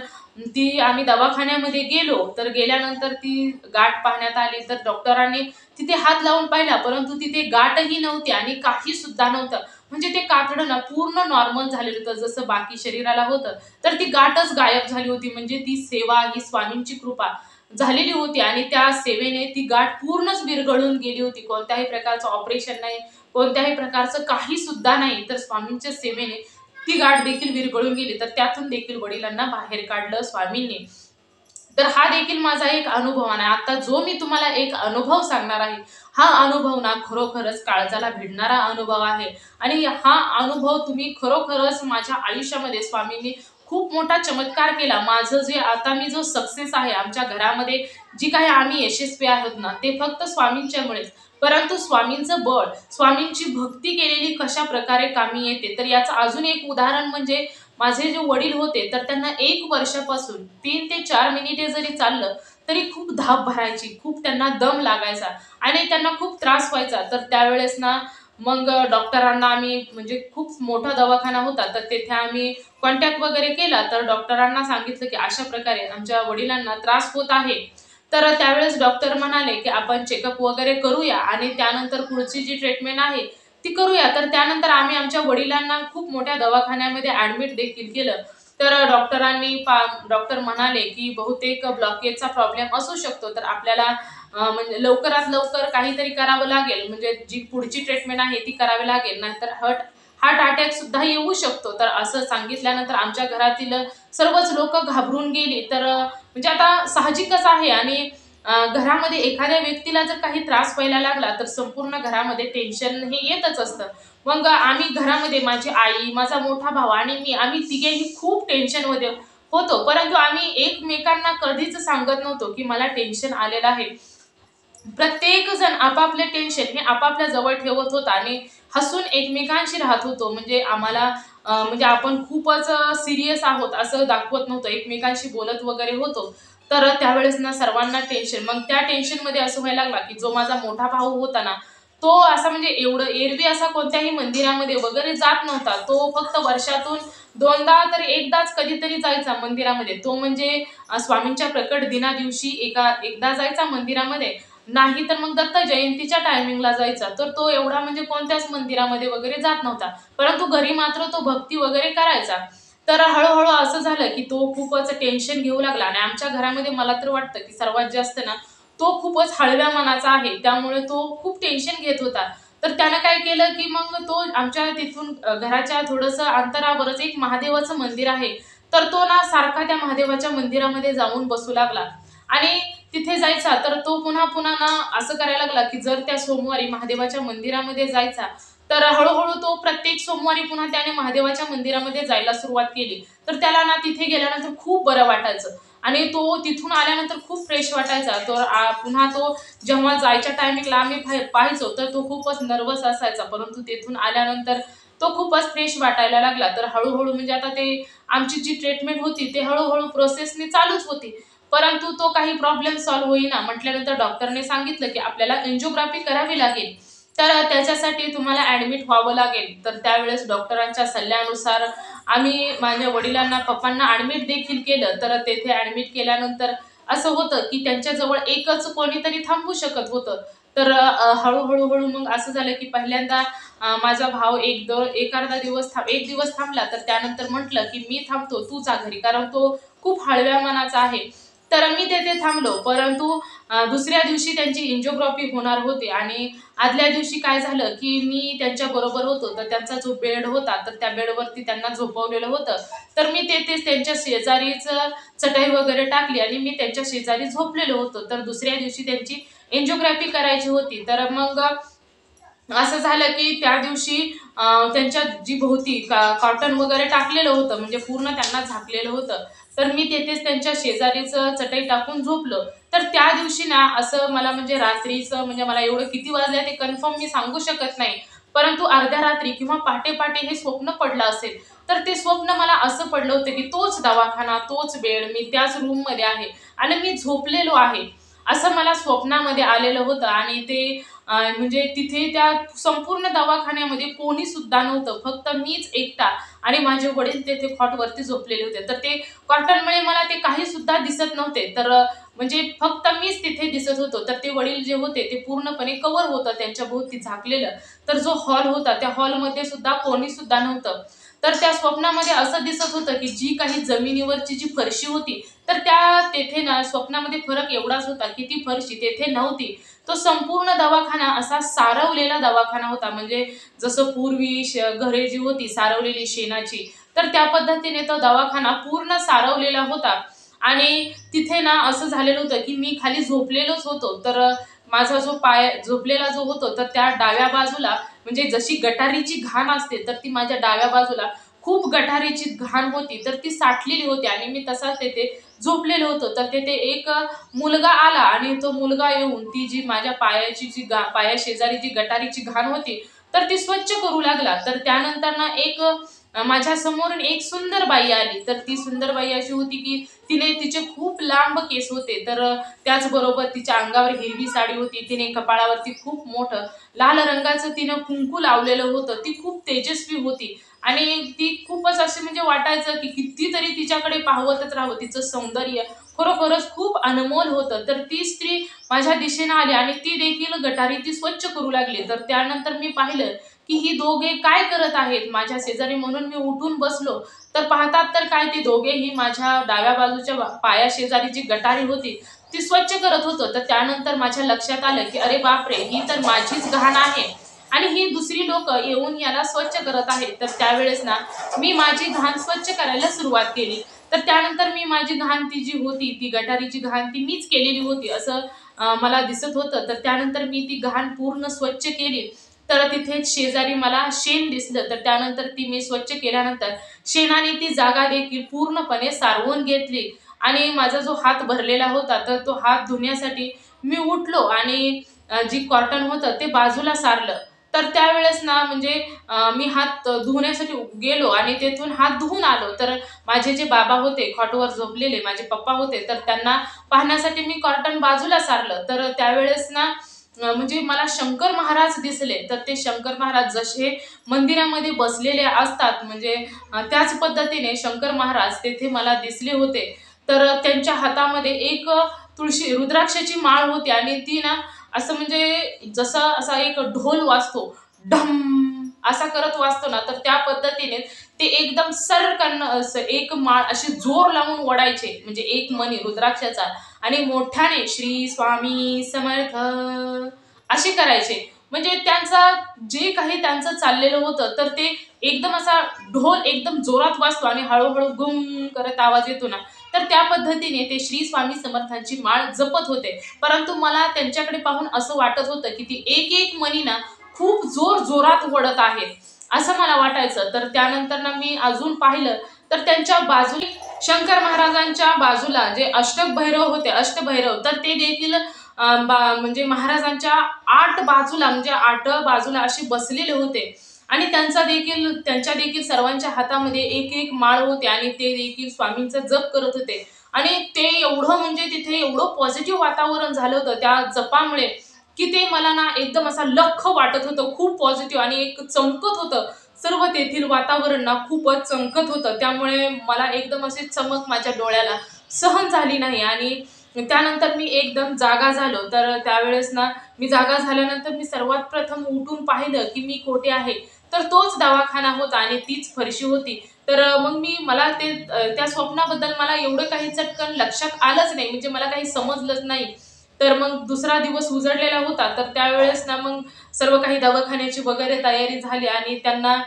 आम्ही दवाखान्यामध्ये गेलो. तर गेल्यानंतर ती गाठ पाहण्यात आली. तर डॉक्टरांनी तिथे हात लावून पाहिला, परंतु तिथे गाठही नव्हती आणि काही सुद्धा नव्हतं. म्हणजे ते कातडं ना पूर्ण नॉर्मल झालेलं होतं, जसं बाकी शरीराला होतं. तर ती गाठच गायब झाली होती. म्हणजे ती सेवा ही स्वामींची कृपा झालेली होती आणि त्या सेवेने ती गाठ पूर्णच विरघळून गेली होती. कोणत्याही प्रकारचं ऑपरेशन नाही, कोणत्याही प्रकारचं काही सुद्धा नाही. तर स्वामींच्या सेवेने ती गाठ देखील विरघळून गेली. तर त्यातून देखील वडिलांना बाहेर काढलं स्वामींनी. तर हा देखील माझा एक अनुभव आहे. आता जो मी तुम्हाला एक अनुभव सांगणार आहे, हा अनुभव ना खरोखरच काळजाला भिडणारा अनुभव आहे आणि हा अनुभव तुम्ही खरोखरच माझ्या आयुष्यामध्ये स्वामींनी खूप मोठा चमत्कार केला. माझं जे आता मी जो सक्सेस आहे आमच्या घरामध्ये, जी काही आम्ही यशस्वी आहोत ना, ते फक्त स्वामींच्यामुळेच. परंतु स्वामींचं बळ, स्वामींची भक्ती केलेली कशा प्रकारे कामी येते, तर याचं अजून एक उदाहरण म्हणजे माझे जे वडील होते तर त्यांना 1 वर्षापासून 3 ते 4 मिनिटे जरी चाललं तरी खूप धाप भरायची, खूप त्यांना दम लागायचा आणि त्यांना खूप त्रास व्हायचा. तर त्यावेळेस ना मग डॉक्टरांना आम्ही म्हणजे खूप मोठा दवाखाना होता तर तेथे आम्ही कॉन्टॅक्ट वगैरे केला. तर डॉक्टरांना सांगितलं की अशा प्रकारे आमच्या वडिलांना त्रास होत आहे. तर त्यावेळेस डॉक्टर म्हणाले की आपण चेकअप वगैरे करूया आणि त्यानंतर पुढची जी ट्रीटमेंट आहे ती करूया. तर त्यानंतर आम्ही आमच्या वडिलांना खूप मोठ्या दवाखान्यामध्ये ॲडमिट देखील केलं. तर डॉक्टर म्हणाले की बहुतेक ब्लॉकेजचा प्रॉब्लेम असू शकतो. तर आपल्याला म्हणजे लवकरात लवकर काहीतरी करावं लागेल, म्हणजे जी पुढची ट्रीटमेंट आहे ती करावी लागेल, नाहीतर हार्ट अटॅक सुद्धा येऊ शकतो. तर असं सांगितल्यानंतर आमच्या घरातील सर्वच लोक घाबरून गेली. तर म्हणजे आता साहजिकच आहे. आणि घरामध्ये एखाद्या व्यक्तीला जर काही त्रास व्हायला लागला तर संपूर्ण घरामध्ये टेन्शन हे येतच असतं. मग आम्ही घरामध्ये माझी आई, माझा मोठा भाऊ आणि मी, आम्ही तिघेही खूप टेन्शनमध्ये होतो. परंतु आम्ही एकमेकांना कधीच सांगत नव्हतो की मला टेन्शन आलेलं आहे. प्रत्येक जण आपापले टेन्शन हे आपापल्या जवळ ठेवत होता आणि हसून एकमेकांशी राहत होतो. म्हणजे आम्हाला म्हणजे आपण खूपच सिरियस आहोत असं दाखवत नव्हतं, एकमेकांशी बोलत वगैरे होतो. तर त्यावेळेस ना सर्वांना टेन्शन, मग त्या टेन्शनमध्ये असं व्हायला लागला की जो माझा मोठा भाऊ होता ना, तो असा म्हणजे एवढं एरवी असा कोणत्याही मंदिरामध्ये वगैरे जात नव्हता. तो फक्त वर्षातून दोनदा तर एकदाच कधीतरी जायचा मंदिरामध्ये. तो म्हणजे स्वामींच्या प्रकट दिना दिवशी एकदा जायचा मंदिरामध्ये, नाही तर मग दत्त जयंतीच्या टायमिंगला जायचा. तर तो एवढा म्हणजे कोणत्याच मंदिरामध्ये वगैरे जात नव्हता. परंतु घरी मात्र तो भक्ती वगैरे करायचा. तर हळू-हळू असं झालं की तो खूपच टेन्शन घेऊ लागला आणि आमच्या घरामध्ये मला तर वाटतं की सर्वात जास्त ना तो खूपच हळव्या मनाचा आहे. त्यामुळे तो खूप टेन्शन घेत होता. तर त्यानं काय केलं की मग तो आमच्या तिथून घराच्या थोडंसं अंतरावरच एक महादेवाचं मंदिर आहे. तर तो ना सारखा त्या महादेवाच्या मंदिरामध्ये जाऊन बसू लागला आणि तिथे जायचा. तर तो पुन्हा-पुन्हा ना असं करायला लागला की जर त्या सोमवारी महादेवाच्या मंदिरामध्ये जायचा, तर हळू-हळू तो प्रत्येक सोमवारी पुन्हा त्याने महादेवाच्या मंदिरामध्ये जायला सुरुवात केली. तर त्याला ना तिथे गेल्यानंतर खूप बरं वाटायचं आणि तो तिथून आल्यानंतर खूप फ्रेश वाटायचा. तर पुन्हा तो जेव्हा जायच्या टायमिंगला आम्ही पाहायचो, तर तो खूपच नर्व्हस असायचा. परंतु तिथून आल्यानंतर तो खूपच फ्रेश वाटायला लागला. तर हळू म्हणजे आता ते आमची जी ट्रीटमेंट होती, ते हळू प्रोसेसनी चालूच होती. परंतु तो काही प्रॉब्लेम सॉल्व्ह होईना. म्हटल्यानंतर डॉक्टरने सांगितलं की आपल्याला एंजिओग्राफी करावी लागेल. तर त्याच्यासाठी तुम्हाला ॲडमिट व्हावं लागेल. तर त्यावेळेस डॉक्टरांच्या सल्ल्यानुसार आम्ही माझ्या वडिलांना, पप्पांना ॲडमिट देखील केलं. तर तेथे ॲडमिट केल्यानंतर असं होतं की त्यांच्याजवळ एकच कोणीतरी थांबू शकत होतं. तर हळू मग असं झालं की पहिल्यांदा माझा भाऊ एक अर्धा दिवस एक दिवस थांबला. तर त्यानंतर म्हटलं की "मी थांबतो, तू जा घरी." कारण तो खूप हळव्या मनाचा आहे. तर मी तेथे थांबलो. परंतु दुसऱ्या दिवशी त्यांची एंजिओग्राफी होणार होती आणि आदल्या दिवशी काय झालं, की मी त्यांच्याबरोबर होतो. तर त्यांचा जो बेड होता, तर त्या बेडवरती त्यांना झोपवलेलं होतं. तर मी तेथेच त्यांच्या शेजारीच चटई वगैरे टाकली आणि मी त्यांच्या शेजारी झोपलेलो होतो. तर दुसऱ्या दिवशी त्यांची एंजिओग्राफी करायची होती. तर मग असं झालं की त्या दिवशी त्यांच्या जी भोवती कॉटन वगैरे टाकलेलं होतं, म्हणजे पूर्ण त्यांना झाकलेलं होतं. तर मी तेथेच त्यांच्या शेजारीच चटई टाकून झोपलो. तर त्या दिवशी ना असं मला म्हणजे रात्रीचं म्हणजे मला एवढं किती वाजले ते कन्फर्म मी सांगू शकत नाही. परंतु अर्ध्या रात्री किंवा पहाटे-पहाटे हे स्वप्न पडलं असेल. तर ते स्वप्न मला असं पडलं होतं की तोच दवाखाना, तोच बेड, मी त्याच रूममध्ये आहे आणि मी झोपलेलो आहे. असं मला स्वप्नामध्ये आलेलं होतं आणि ते म्हणजे तिथे त्या संपूर्ण दवाखान्यामध्ये कोणी सुद्धा नव्हतं. फक्त मीच एकटा आणि माझे वडील तेथे खॉटवरती झोपलेले होते. तर ते कर्टनमुळे मला ते काही सुद्धा दिसत नव्हते. तर म्हणजे फक्त मीच तिथे दिसत होतो. तर ते वडील जे होते ते पूर्णपणे कव्हर होतं त्यांच्या भोवती झाकलेलं. तर जो हॉल होता त्या हॉलमध्ये सुद्धा कोणी सुद्धा नव्हतं. तर त्या स्वप्नामध्ये असं दिसत होतं, की जी काही जमिनीवरची जी फरशी होती, तर तेथे ना स्वप्नामध्ये फरक एवढाच होता, की ती फरशी तेथे नव्हती. तो संपूर्ण दवाखाना असा सारवलेला दवाखाना होता. म्हणजे जसं पूर्वी घरे जी होती सारवलेली शेणाची, तर त्या पद्धतीने तो दवाखाना पूर्ण सारवलेला होता. आणि तिथे ना असं झालेलं होतं, की मी खाली झोपलेलोच होतो. तर माझा जो पाय झोपलेला जो होतो, तर त्या डाव्या बाजूला म्हणजे जशी गटारीची घाण असते, तर ती माझ्या डाव्या बाजूला खूप गटारीची घाण होती. तर ती साठलेली होती आणि मी तसाच तेथे झोपलेलो होतो. तर तेथे एक मुलगा आला आणि तो मुलगा येऊन ती जी माझ्या पायाची जी पायाशेजारी जी गटारीची घाण होती, तर ती स्वच्छ करू लागला. तर त्यानंतर ना एक माझ्या समोरून एक सुंदर बाई आली. तर ती सुंदर बाई अशी होती, की तिचे खूप लांब केस होते. तर त्याचबरोबर तिच्या अंगावर हिरवी साडी होती. तिने कपाळावरती खूप मोठं लाल रंगाचं तिनं कुंकू लावलेलं होतं. ती खूप तेजस्वी होती आणि ती खूपच अशी म्हणजे वाटायचं, की कितीतरी तिच्याकडे पाहवतच राहावं. तिचं सौंदर्य खरोखरच खूप अनमोल होतं. तर ती स्त्री माझ्या दिशेने आली आणि ती देखील गटारी ती स्वच्छ करू लागली. तर त्यानंतर मी पाहिलं, की ही दोघे काय करत आहेत माझ्या शेजारी, म्हणून मी उठून बसलो. तर पाहतात तर काय, ते दोघेही माझ्या डाव्या बाजूच्या पायाशेजारी जी गटारी होती, ती स्वच्छ करत होतं. तर त्यानंतर माझ्या लक्षात आलं, की अरे बापरे! ही तर माझीच घाण आहे. आणि ही दुसरी लोक येऊन याला स्वच्छ करत आहेत. तर त्यावेळेस ना मी माझी घाण स्वच्छ करायला सुरुवात केली. तर त्यानंतर मी माझी घाण ती जी होती, ती गटारीची घाण ती मीच केलेली होती असं मला दिसत होतं. तर त्यानंतर मी ती घाण पूर्ण स्वच्छ केली. तर तिथे शेजारी मला शेण दिसलं. तर त्यानंतर ती मी स्वच्छ केल्यानंतर शेणाने ती जागा देखील पूर्णपणे सारवून घेतली. आणि माझा जो हात भरलेला होता, तर तो हात धुण्यासाठी मी उठलो आणि जी कॉटन होतं ते बाजूला सारलं. तर त्यावेळेस ना म्हणजे मी हात धुण्यासाठी गेलो आणि तेथून हात धुवून आलो. तर माझे जे बाबा होते खॉटवर झोपलेले, माझे पप्पा होते, तर त्यांना पाहण्यासाठी मी कॉटन बाजूला सारलं. तर त्यावेळेस ना म्हणजे मला शंकर महाराज दिसले. तर ते शंकर महाराज जसे मंदिरामध्ये बसलेले असतात, म्हणजे त्याच पद्धतीने शंकर महाराज तेथे मला दिसले होते. तर त्यांच्या हातामध्ये एक तुळशी रुद्राक्षाची माळ होती आणि ती ना असं म्हणजे जसा असा एक ढोल वाजतो, ढम असा करत वाजतो ना, तर त्या पद्धतीने ते एकदम सरकन असं एक माळ अशी जोर लावून ओढायचे, म्हणजे एक मणी रुद्राक्षाचा, आणि मोठ्याने श्री स्वामी समर्थ असे करायचे. म्हणजे त्यांचा जे काही त्यांचं चाललेलं होतं, तर ते एकदम असा ढोल एकदम जोरात वाजतो आणि हळूहळू गुम करत आवाज येतो ना, तर त्या पद्धतीने ते श्री स्वामी समर्थांची माळ जपत होते. परंतु मला त्यांच्याकडे पाहून असं वाटत होतं की ती एक एक मणी ना खूप जोर जोरात ओढत आहे, असं मला वाटायचं. तर त्यानंतर ना मी अजून पाहिलं, तर त्यांच्या बाजूला शंकर महाराजांच्या बाजूला जे अष्टक भैरव होते, अष्टभैरव, तर ते देखील म्हणजे महाराजांच्या आठ बाजूला, म्हणजे आठ बाजूला असे बसलेले होते. आणि त्यांच्या देखील सर्वांच्या हातामध्ये एक एक माळ होते आणि ते देखील स्वामींचा जप करत होते. आणि ते एवढं म्हणजे तिथे एवढं पॉझिटिव्ह वातावरण झालं होतं त्या जपामुळे, की ते मला ना एकदम असा लख्ख वाटत होतं, खूप पॉझिटिव्ह, आणि एक चमकत होतं. सर्व तेथील वातावरण ना खूपच चमकत होतं. त्यामुळे मला एकदम अशी चमक माझ्या डोळ्याला सहन झाली नाही. आणि त्यानंतर मी एकदम जागा झालो. तर त्यावेळेस ना मी जागा झाल्यानंतर मी सर्वात प्रथम उठून पाहिलं की मी कोठे आहे. तर तोच दवाखाना होता आणि तीच फरशी होती. तर मग मला त्या स्वप्नाबद्दल मला एवढं काही चटकन लक्षात आलंच नाही, म्हणजे मला काही समजलंच नाही. तर मग दुसरा दिवस उजडलेला होता. तर त्यावेळेस ना मग सर्व काही दवाखान्याची वगैरे तयारी झाली आणि त्यांना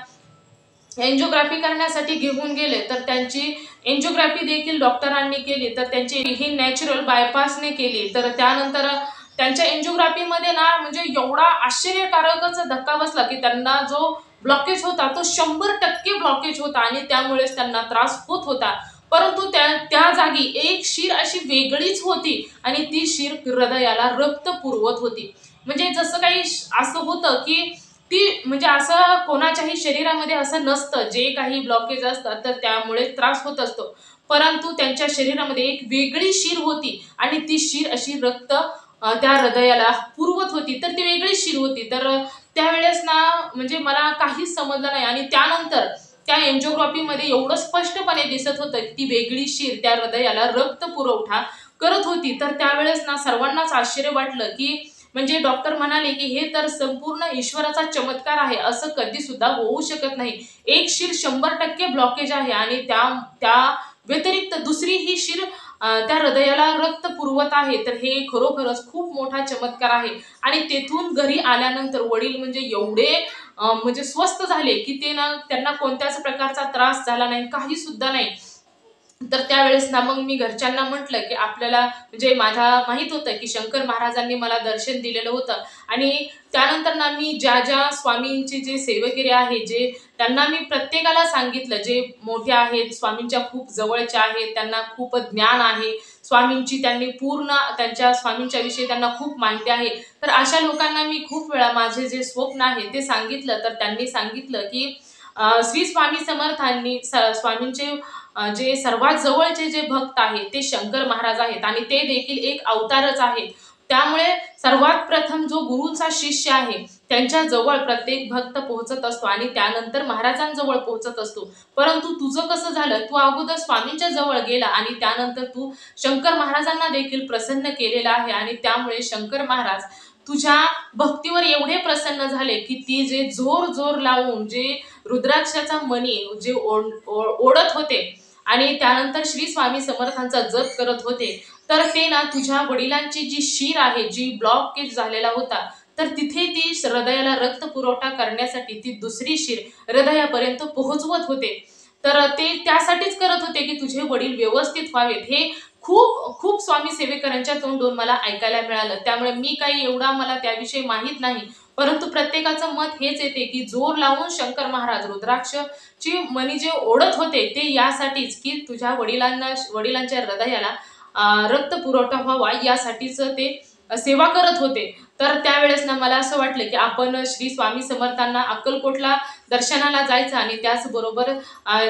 एन्जिओग्राफी करण्यासाठी घेऊन गेले. तर त्यांची एन्जिओग्राफी देखील डॉक्टरांनी केली. तर त्यांची ही नॅचरल बायपासने केली. तर त्यानंतर त्यांच्या एन्जिओग्राफीमध्ये ना म्हणजे एवढा आश्चर्यकारकच धक्का बसला, की त्यांना जो ब्लॉकेज होता तो 100% ब्लॉकेज होता आणि त्यामुळेच त्यांना त्रास होत होता. परंतु त्या त्या जागी एक शीर अशी वेगळीच होती आणि ती शीर हृदयाला रक्त पुरवत होती. म्हणजे जसं काही असं होतं, की ती म्हणजे असं कोणाच्याही शरीरामध्ये असं नसतं, जे काही ब्लॉकेज असतात तर त्यामुळे त्रास होत असतो. परंतु त्यांच्या शरीरामध्ये एक वेगळी शीर होती आणि ती शीर अशी रक्त त्या हृदयाला पुरवत होती. तर ती वेगळी शीर होती. तर त्यावेळेस ना म्हणजे मला काहीच समजलं नाही आणि त्यानंतर त्या एन्जिओग्राफीमध्ये एवढं स्पष्टपणे दिसत होतं, की ती वेगळी शीर त्या हृदयाला रक्त पुरवठा करत होती. तर त्यावेळेस ना सर्वांनाच आश्चर्य वाटलं, की म्हणजे डॉक्टर म्हणाले, की हे तर संपूर्ण ईश्वराचा चमत्कार आहे. असं कधी सुद्धा होऊ शकत नाही. एक शीर 100% ब्लॉकेज आहे आणि त्या त्या व्यतिरिक्त दुसरी ही शीर त्या हृदयाला रक्त पुरवत आहे. तर हे खरोखरच खूप मोठा चमत्कार आहे. आणि तेथून घरी आल्यानंतर वडील म्हणजे एवढे म्हणजे स्वस्थ झाले, की ते ना त्यांना कोणत्याच प्रकारचा त्रास झाला नाही, काही सुद्धा नाही. तर त्यावेळेस ना मग मी घरच्यांना म्हटलं, की आपल्याला म्हणजे माझ्या माहित होतं, की शंकर महाराजांनी मला दर्शन दिलेलं होतं. आणि त्यानंतर ना मी ज्या स्वामींचे जे सेवेकरी आहे, जे त्यांना मी प्रत्येकाला सांगितलं, जे मोठे आहेत, स्वामींच्या खूप जवळचे आहेत, त्यांना खूप ज्ञान आहे. स्वामींची त्यांनी पूर्ण त्यांच्या स्वामींच्या विषयी त्यांना खूप माहिती आहे. तर अशा लोकांना मी खूप वेळा माझे जे स्वप्न आहे ते सांगितलं. तर त्यांनी सांगितलं, की श्री स्वामी समर्थांनी स्वामींचे जे सर्वात जवळचे जे भक्त आहेत ते शंकर महाराज आहेत आणि ते देखील एक अवतारच आहेत. त्यामुळे सर्वात प्रथम जो गुरूंचा शिष्य आहे त्यांच्या जवळ प्रत्येक भक्त पोहोचत असतो आणि त्यानंतर महाराजांजवळ पोहोचत असतो. परंतु तुझं कसं झालं, तू अगोदर स्वामींच्या जवळ गेला आणि त्यानंतर तू शंकर महाराजांना देखील प्रसन्न केलेलं आहे आणि त्यामुळे शंकर महाराज तुझ्या भक्तीवर एवढे प्रसन्न झाले, की ती जे जोर जोर लावून जे रुद्राक्षाचा मणी जे ओढत होते आणि त्यानंतर श्री स्वामी समर्थांचा जप करत होते, तर ते ना तुझ्या वडिलांची जी शीर आहे, जी ब्लॉकेज झालेला होता, तर तिथे ती हृदयाला रक्त पुरवठा करण्यासाठी ती दुसरी शिर हृदयापर्यंत पोहोचवत होते. तर ते त्यासाठीच करत होते की तुझे वडील व्यवस्थित व्हावेत. हे खूप खूप स्वामी सेवेकरांच्या तोंडून मला ऐकायला मिळालं. त्यामुळे मी काही एवढा मला त्याविषयी माहीत नाही, परंतु प्रत्येकाचं मत हेच येते की जोर लावून शंकर महाराज रुद्राक्षची मणी जे ओढत होते ते यासाठीच की तुझ्या वडिलांच्या हृदयाला रक्त पुरवठा व्हावा यासाठीच ते सेवा करत होते. तर त्यावेळेस ना मला असं वाटलं की आपण श्री स्वामी समर्थांना अक्कलकोटला दर्शनाला जायचं आणि त्याचबरोबर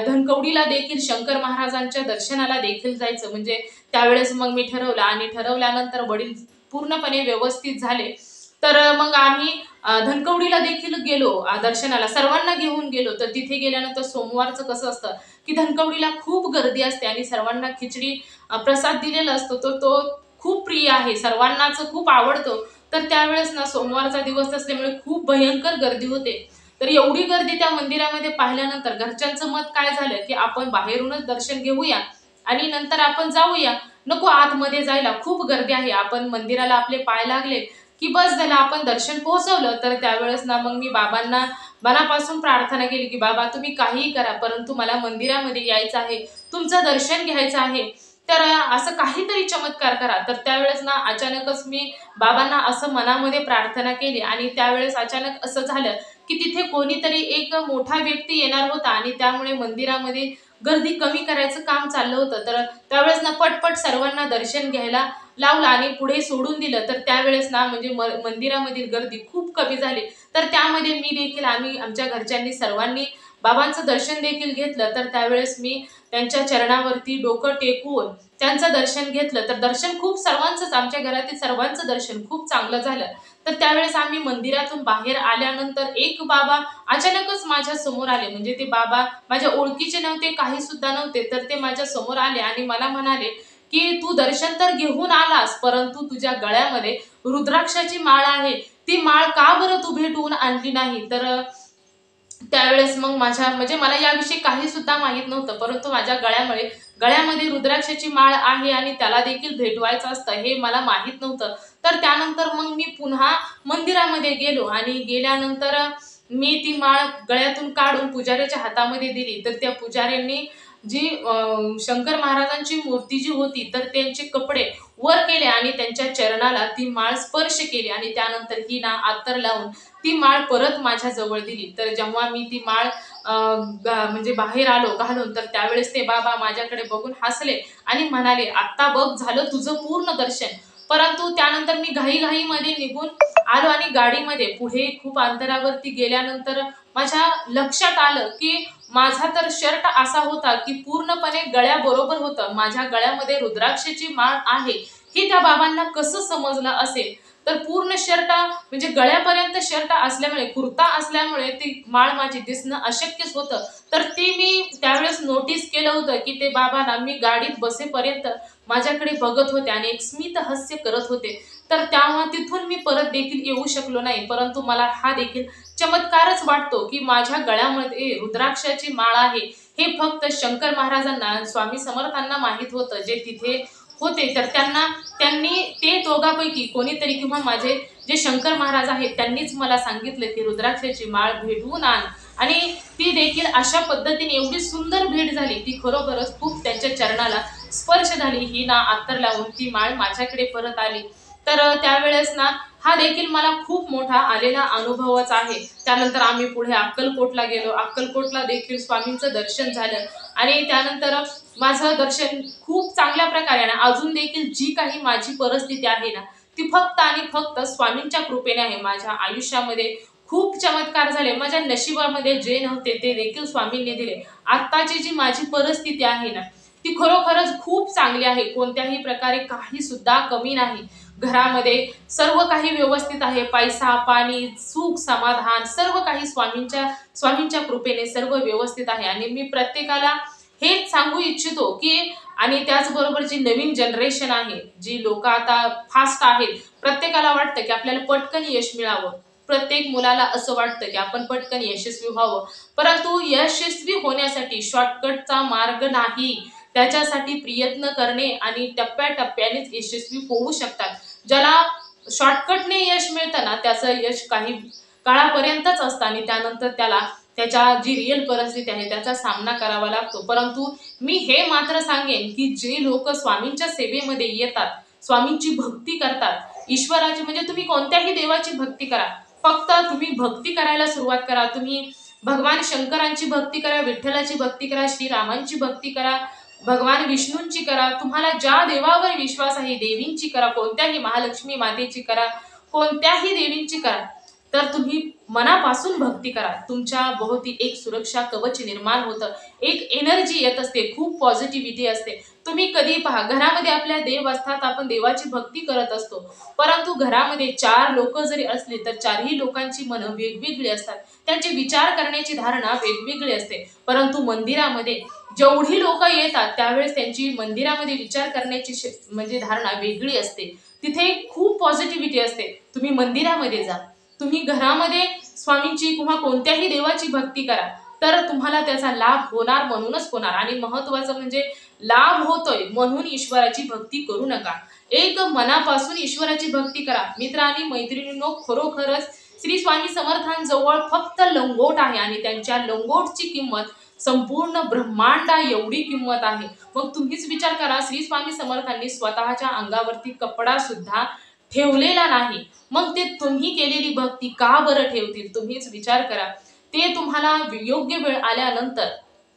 धनकवडीला देखील शंकर महाराजांच्या दर्शनाला देखील जायचं. म्हणजे त्यावेळेस मग मी ठरवलं आणि ठरवल्यानंतर वडील पूर्णपणे व्यवस्थित झाले. तर मग आम्ही धनकवडीला देखील गेलो दर्शनाला, सर्वांना घेऊन गेलो. तर तिथे गेल्यानंतर सोमवारचं कसं असतं की धनकवडीला खूप गर्दी असते आणि सर्वांना खिचडी प्रसाद दिलेला असतो, तर तो खूप प्रिय आहे, सर्वांनाच खूप आवडतो. तर त्यावेळेस ना सोमवारचा दिवस असल्यामुळे खूप भयंकर गर्दी होते. तर एवढी गर्दी त्या मंदिरामध्ये पाहिल्यानंतर घरच्यांचं मत काय झालं की आपण बाहेरूनच दर्शन घेऊया आणि नंतर आपण जाऊया, नको आतमध्ये जायला, खूप गर्दी आहे. आपण मंदिराला आपले पाय लागले की बस झालं, आपण दर्शन पोहोचवलं. तर त्यावेळेस ना मग मी बाबांना मनापासून प्रार्थना केली की बाबा तुम्ही काहीही करा, परंतु मला मंदिरामध्ये यायचं आहे, तुमचं दर्शन घ्यायचं आहे. तर असं काहीतरी चमत्कार करा. तर त्यावेळेस ना अचानकच मी बाबांना असं मनामध्ये प्रार्थना केली आणि त्यावेळेस अचानक असं झालं की तिथे कोणीतरी एक मोठा व्यक्ती येणार होता आणि त्यामुळे मंदिरामध्ये गर्दी कमी करायचं काम चाललं होतं. तर त्यावेळेस ना पटपट सर्वांना दर्शन घ्यायला लावलं आणि पुढे सोडून दिलं. तर त्यावेळेस ना म्हणजे मंदिरामधील गर्दी खूप कमी झाली. तर त्यामध्ये मी देखील आमच्या घरच्यांनी सर्वांनी बाबांचं दर्शन देखील घेतलं. तर त्यावेळेस मी त्यांच्या चरणावरती डोकं टेकवून त्यांचं दर्शन घेतलं. तर दर्शन खूप सर्वांचंच, आमच्या घरातील सर्वांचं दर्शन खूप चांगलं झालं. तर त्यावेळेस आम्ही मंदिरातून बाहेर आल्यानंतर एक बाबा अचानकच माझ्या समोर आले. म्हणजे ते बाबा माझ्या ओळखीचे नव्हते, काही सुद्धा नव्हते. तर ते माझ्या समोर आले आणि मला म्हणाले की तू दर्शन तर घेऊन आलास, परंतु तुझ्या गळ्यामध्ये रुद्राक्षाची माळ आहे, ती माळ का बरं तू भेटवून आणली नाही? तर त्यावेळेस मग म्हणजे मला याविषयी काही सुद्धा माहीत नव्हतं, परंतु माझ्या गळ्यामध्ये रुद्राक्षाची माळ आहे आणि त्याला देखील भेटवायचं असतं हे मला माहीत नव्हतं. तर त्यानंतर मग मी पुन्हा मंदिरामध्ये गेलो आणि गेल्यानंतर मी ती माळ गळ्यातून काढून पुजाऱ्याच्या हातामध्ये दिली. तर त्या पुजाऱ्यांनी जी शंकर महाराजांची मूर्ती जी होती तर त्यांचे कपडे वर केले आणि त्यांच्या चरणाला ती माळ स्पर्श केली आणि त्यानंतर ही ना अत्तर लावून ती माळ परत माझ्या जवळ दिली. तर जेव्हा मी ती माळ म्हणजे बाहेर आलो घालून, तर त्यावेळेस ते बाबा माझ्याकडे बघून हसले आणि म्हणाले आत्ता बघ झालं तुझं पूर्ण दर्शन. परंतु त्यानंतर मी घाईघाईमध्ये निघून आलो आणि गाडीमध्ये पुढे खूप अंतरावरती गेल्यानंतर माझ्या लक्षात आलं की माझा तर शर्ट असा होता की पूर्णपणे गळ्याबरोबर होतं. माझ्या गळ्यामध्ये रुद्राक्षाची माळ आहे हे त्या बाबांना कसं समजलं असेल? तर पूर्ण शर्ट म्हणजे गळ्यापर्यंत शर्ट असल्यामुळे, कुर्ता असल्यामुळे ती माळ माझी दिसणं अशक्यच होतं. तर ते मी त्यावेळेस नोटीस केलं होतं की ते बाबा ना मी गाडीत बसेपर्यंत माझ्याकडे बघत होते आणि एक स्मित हास्य करत होते. तर तेव्हा तिथून मी परत देखील येऊ शकलो नाही. परंतु मला हा देखील चमत्कारच वाटतो की माझ्या गळ्यामध्ये रुद्राक्षाची माळ आहे हे फक्त शंकर महाराजांना, स्वामी समर्थांना माहीत होतं, जे तिथे होते. तर त्यांनी ते दोघांपैकी कोणीतरी किंवा माझे जे शंकर महाराज आहेत त्यांनीच मला सांगितलं की रुद्राक्षाची माळ भेटवून आण आणि ती देखील अशा पद्धतीने एवढी सुंदर भेट झाली, ती खरोखरच खूप त्यांच्या चरणाला स्पर्श झाली. ही ना अत्तर लावून ती माळ माझ्याकडे परत आली. तर त्यावेळेस ना हा देखील मला खूप मोठा आलेला अनुभवच आहे. त्यानंतर आम्ही पुढे अक्कलकोटला गेलो. अक्कलकोटला देखील स्वामींचं दर्शन झालं आणि त्यानंतर माझं दर्शन खूप चांगल्या प्रकारे ना अजून देखील जी काही माझी परिस्थिती आहे ना ती फक्त आणि फक्त स्वामींच्या कृपेने आहे. माझ्या आयुष्यामध्ये खूप चमत्कार झाले. माझ्या नशिबामध्ये जे नव्हते ते देखील स्वामींनी दिले. आत्ताची जी माझी परिस्थिती आहे ना ती खरोखरच खूप चांगली आहे. कोणत्याही प्रकारे काही सुद्धा कमी नाही. घरामध्ये सर्व काही व्यवस्थित आहे. पैसा, पाणी, सुख, समाधान सर्व काही स्वामींच्या कृपेने सर्व व्यवस्थित आहे. आणि मी प्रत्येकाला हेच सांगू इच्छितो की आणि त्याचबरोबर जी नवीन जनरेशन आहे, जी लोक आता फास्ट आहेत, प्रत्येकाला वाटतं की आपल्याला पटकन यश मिळावं. प्रत्येक मुलाला असं वाटतं की आपण पटकन यशस्वी व्हावं. परंतु यशस्वी होण्यासाठी शॉर्टकटचा मार्ग नाही. त्याच्यासाठी प्रयत्न करणे आणि टप्प्याटप्प्यानेच यशस्वी होऊ शकतात. ज्याला शॉर्टकटने यश मिळतं ना, त्याचं यश काही काळापर्यंतच असतं आणि त्यानंतर त्याला त्याच्या जी रिअल परिस्थिती आहे त्याचा सामना करावा लागतो. परंतु मी हे मात्र सांगेन की जे लोक स्वामींच्या सेवेमध्ये येतात, स्वामींची भक्ती करतात, ईश्वराची म्हणजे तुम्ही कोणत्याही देवाची भक्ती करा, फक्त तुम्ही भक्ती करायला सुरुवात करा. तुम्ही भगवान शंकरांची भक्ती करा, विठ्ठलाची भक्ती करा, श्रीरामांची भक्ती करा, भगवान विष्णूंची करा, तुम्हाला ज्या देवावर विश्वास आहे देवींची करा, कोणत्याही महालक्ष्मी मातेची करा, कोणत्याही देवींची करा, तर तुम्ही मनापासून भक्ती करा. तुमच्या भोवती एक सुरक्षा कवच निर्माण होतं, एक एनर्जी येत असते, खूप पॉझिटिव्हिटी असते. तुम्ही कधी पहा, घरामध्ये आपल्या देव असतात, आपण देवाची भक्ती करत असतो, परंतु घरामध्ये 4 लोक जरी असले तर चारही लोकांची मनं वेगवेगळी असतात, त्यांचे विचार करण्याची धारणा वेगवेगळी असते. परंतु मंदिरामध्ये जेवढी लोक येतात त्यावेळेस त्यांची मंदिरामध्ये विचार करण्याची म्हणजे धारणा वेगळी असते. तिथे खूप पॉझिटिव्हिटी असते. तुम्ही मंदिरामध्ये जा, तुम्ही घरामध्ये स्वामींची किंवा कोणत्याही देवाची भक्ती करा, तर तुम्हाला त्याचा लाभ होणार म्हणूनच होणार. आणि महत्वाचं म्हणजे लाभ होतोय म्हणून ईश्वराची भक्ती करू नका, एक मनापासून ईश्वराची भक्ती करा. मित्र आणि मैत्रिणींनो, खरोखरच श्री स्वामी समर्थांजवळ फक्त लंगोट आहे आणि त्यांच्या लंगोटची किंमत संपूर्ण ब्रह्मांडा एवढी किंमत आहे. मग तुम्हीच विचार करा, श्री स्वामी समर्थांनी स्वतःच्या अंगावरती कपडा सुद्धा ठेवलेला नाही, मग ते तुम्ही केलेली भक्ती का बरं ठेवतील? तुम्हीच विचार करा. ते तुम्हाला योग्य वेळ आल्यानंतर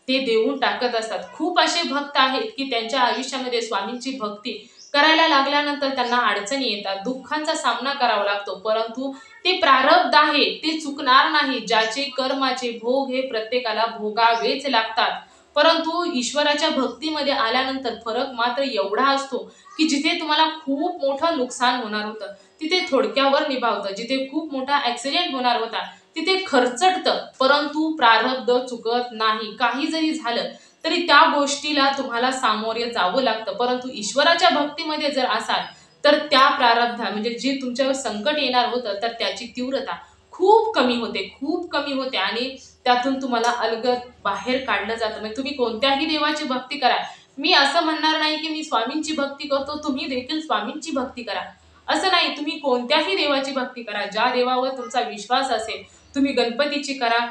ते देऊन टाकत असतात. खूप असे भक्त आहेत की त्यांच्या आयुष्यामध्ये स्वामींची भक्ती करायला लागल्यानंतर त्यांना अडचणी येतात, दुःखांचा सामना करावा लागतो, परंतु ते प्रारब्ध आहे, ते चुकणार नाही. ज्याचे कर्माचे भोग हे प्रत्येकाला भोगावेच लागतात. परंतु ईश्वराच्या भक्तीमध्ये आल्यानंतर फरक मात्र एवढा असतो की जिथे तुम्हाला खूप मोठं नुकसान होणार होतं तिथे थोडक्यावर निभावतं, जिथे खूप मोठा ऍक्सिडेंट होणार होता तिथे खरचटतं, परंतु प्रारब्ध चुकत नाही. काही जरी झालं तरी त्या गोष्टीला तुम्हाला सामोरे जावं लागतं. परंतु ईश्वराच्या भक्तीमध्ये जर असाल तर त्या प्रारब्धा म्हणजे जे तुमच्यावर संकट येणार होतं तर त्याची तीव्रता खूप कमी होते, खूप कमी होते आणि त्यातून तुम्हाला अलगद बाहेर काढलं जातं. म्हणजे तुम्ही कोणत्याही देवाची भक्ती करा, मी असं म्हणणार नाही की मी स्वामींची भक्ती करतो, तुम्ही देखील स्वामींची भक्ती करा, असं नाही. तुम्ही कोणत्याही देवाची भक्ती करा, ज्या देवावर तुमचा विश्वास असेल. तुम्ही गणपतीची करा,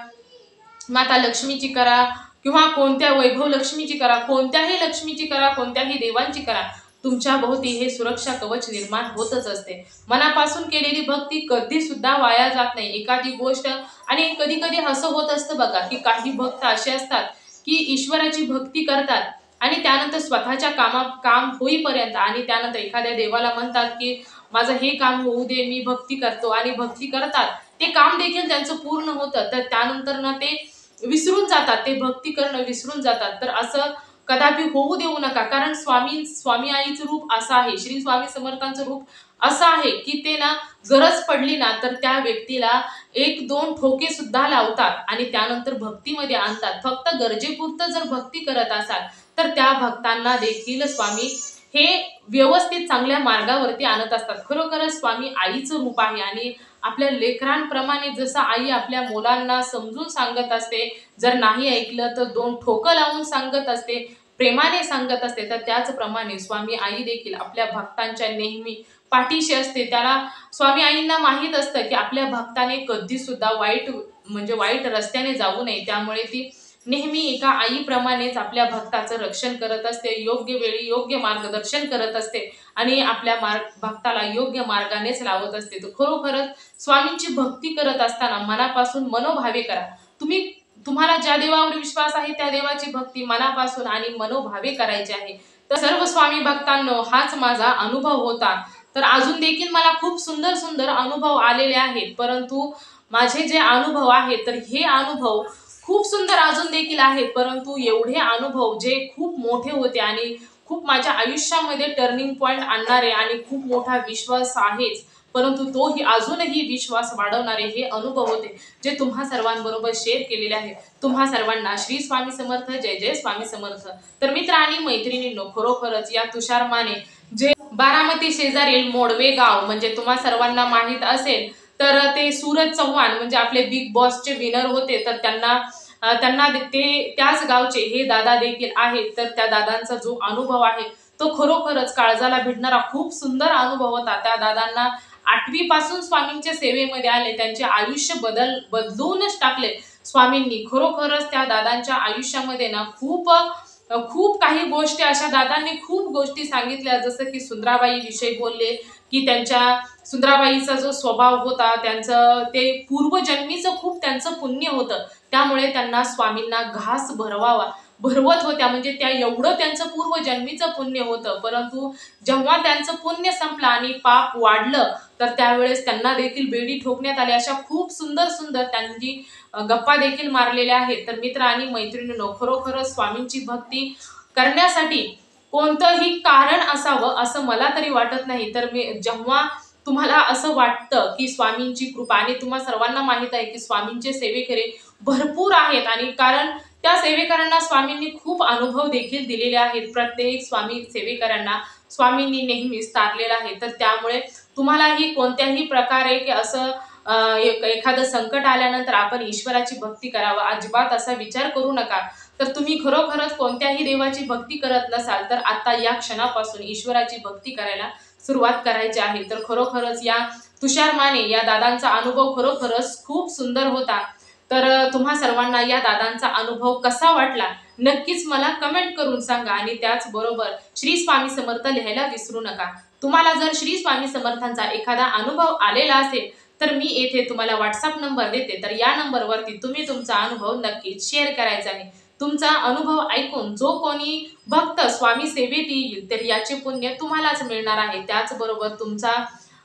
माता लक्ष्मीची करा, किंवा कोणत्या वैभव लक्ष्मीची करा, कोणत्याही लक्ष्मीची करा, कोणत्याही देवांची करा, तुमच्या भोवती हे सुरक्षा कवच निर्माण होतच असते. मनापासून केलेली भक्ती कधी सुद्धा वाया जात नाही. एखादी गोष्ट आणि कधी कधी असं होत असतं बघा की काही भक्त असे असतात की ईश्वराची भक्ती करतात आणि त्यानंतर स्वतःच्या काम होईपर्यंत आणि त्यानंतर एखाद्या देवाला म्हणतात की माझं हे काम होऊ दे, मी भक्ती करतो, आणि भक्ती करतात, ते काम देखील त्यांचं पूर्ण होतं, तर त्यानंतर ना ते विसरून जातात, ते भक्ती करणं विसरून जातात. तर असं कदापि होऊ देऊ नका, कारण स्वामी आईचं रूप असं आहे, श्री स्वामी समर्थांचं रूप असं आहे की ते ना गरज पडली ना तर त्या व्यक्तीला 1-2 ठोके सुद्धा लावतात आणि त्यानंतर भक्तीमध्ये आणतात. फक्त गरजेपुरतं जर भक्ती करत असाल तर त्या भक्तांना देखील स्वामी हे व्यवस्थित चांगल्या मार्गावरती आणत असतात. खरोखरच स्वामी आईचं रूप आहे आणि आपल्या लेकरांप्रमाणे जसं आई आपल्या मुलांना समजून सांगत असते, जर नाही ऐकलं तर 2 ठोकं लावून सांगत असते, प्रेमाने सांगत असते, तर त्याचप्रमाणे स्वामी आई देखील आपल्या भक्तांच्या नेहमी पाठीशी असते. त्याला स्वामी आईंना माहीत असतं की आपल्या भक्ताने कधी सुद्धा वाईट रस्त्याने जाऊ नये, त्यामुळे ती नेहमी एका आईप्रमाणेच आपल्या भक्ताचं रक्षण करत असते, योग्य वेळी योग्य मार्गदर्शन करत असते आणि आपल्या भक्ताला योग्य मार्गानेच लावत असते. तर खरोखरच स्वामींची भक्ती करत असताना मनापासून मनोभावे करा. तुम्हाला ज्या देवावर विश्वास आहे त्या देवाची भक्ती मनापासून आणि मनोभावे करायची आहे. तर सर्व स्वामी भक्तांनो, हाच माझा अनुभव होता. तर अजून देखील मला खूप सुंदर सुंदर अनुभव आलेले आहेत, परंतु माझे जे अनुभव आहेत तर हे अनुभव खूप सुंदर अजून देखील आहेत, परंतु एवढे अनुभव जे खूप मोठे होते आणि खूप माझ्या आयुष्यामध्ये टर्निंग पॉइंट आणणारे आणि खूप मोठा विश्वास आहेच, परंतु तोही अजूनही विश्वास वाढवणारे हे अनुभव होते जे तुम्हा सर्वांबरोबर शेअर केलेले आहेत. तुम्हा सर्वांना श्री स्वामी समर्थ, जय जय स्वामी समर्थ. तर मित्र आणि मैत्रिणींनो, खरोखरच या तुषार माने जे बारामती शेजारील मोडवे गाव म्हणजे तुम्हा सर्वांना माहीत असेल, तर ते सूरज चव्हाण म्हणजे आपले बिग बॉसचे विनर होते, तर त्यांना ते त्याच गावचे हे दादा देखील आहेत. तर त्या दादांचा जो अनुभव आहे तो खरोखरच काळजाला भिडणारा खूप सुंदर अनुभव होता. त्या दादांना 8वी पासून स्वामींच्या सेवेमध्ये आले, त्यांचे आयुष्य बदलूनच टाकले स्वामींनी. खरोखरच त्या दादांच्या आयुष्यामध्ये ना खूप खूप काही गोष्टी, अशा दादांनी खूप गोष्टी सांगितल्या, जसं की सुंदराबाई विषयी बोलले, की त्यांच्या सुंदराबाईचा जो स्वभाव होता, त्यांचं ते पूर्वजन्मीचं खूप त्यांचं पुण्य होतं, त्यामुळे त्यांना स्वामींना घास भरवत होत्या. म्हणजे त्या एवढं त्यांचं पूर्वजन्मीचं पुण्य होतं. परंतु जेव्हा त्यांचं पुण्य संपलं आणि पाप वाढलं, तर त्यावेळेस त्यांना देखील बेडी ठोकण्यात आली. अशा खूप सुंदर सुंदर त्यांनी गप्पा देखील मारलेल्या आहेत. तर मित्र आणि मैत्रिणींनो, खरोखरच स्वामींची भक्ती करण्यासाठी कोणतंही कारण असावं असं मला तरी वाटत नाही. तर मी जेव्हा तुम्हाला असं वाटतं की स्वामींची कृपा, आणि तुम्हा सर्वांना माहित आहे की स्वामींचे सेवेकरी भरपूर आहेत, आणि कारण त्या सेवेकरांना स्वामींनी खूप अनुभव देखील दिलेले आहेत. प्रत्येक स्वामी सेवेकरांना स्वामींनी नेहमीच तारलेलं आहे. तर त्यामुळे तुम्हालाही कोणत्याही प्रकारे की असं एखादं संकट आल्यानंतर आपण ईश्वराची भक्ती करावं, अजिबात असा विचार करू नका. तर तुम्ही खरोखरच कोणत्याही देवाची भक्ती करत नसाल, तर आता या क्षणापासून ईश्वराची भक्ती करायला सुरुवात करायची आहे. तर खरोखरच या तुषार माने या दादांचा अनुभव खरोखरच खूप सुंदर होता. तर तुम्हा सर्वांना या दादांचा अनुभव कसा वाटला नक्कीच मला कमेंट करून सांगा, आणि त्याचबरोबर श्री स्वामी समर्थ लिहायला विसरू नका. तुम्हाला जर श्री स्वामी समर्थांचा एखादा अनुभव आलेला असेल, तर मी येथे तुम्हाला व्हॉट्सअप नंबर देते. तर या नंबरवरती तुम्ही तुमचा अनुभव नक्कीच शेअर करायचा आहे. तुमचा अनुभव ऐकून जो कोणी भक्त स्वामी सेवेत येईल, तर याचे पुण्य तुम्हालाच मिळणार आहे. त्याचबरोबर तुमचा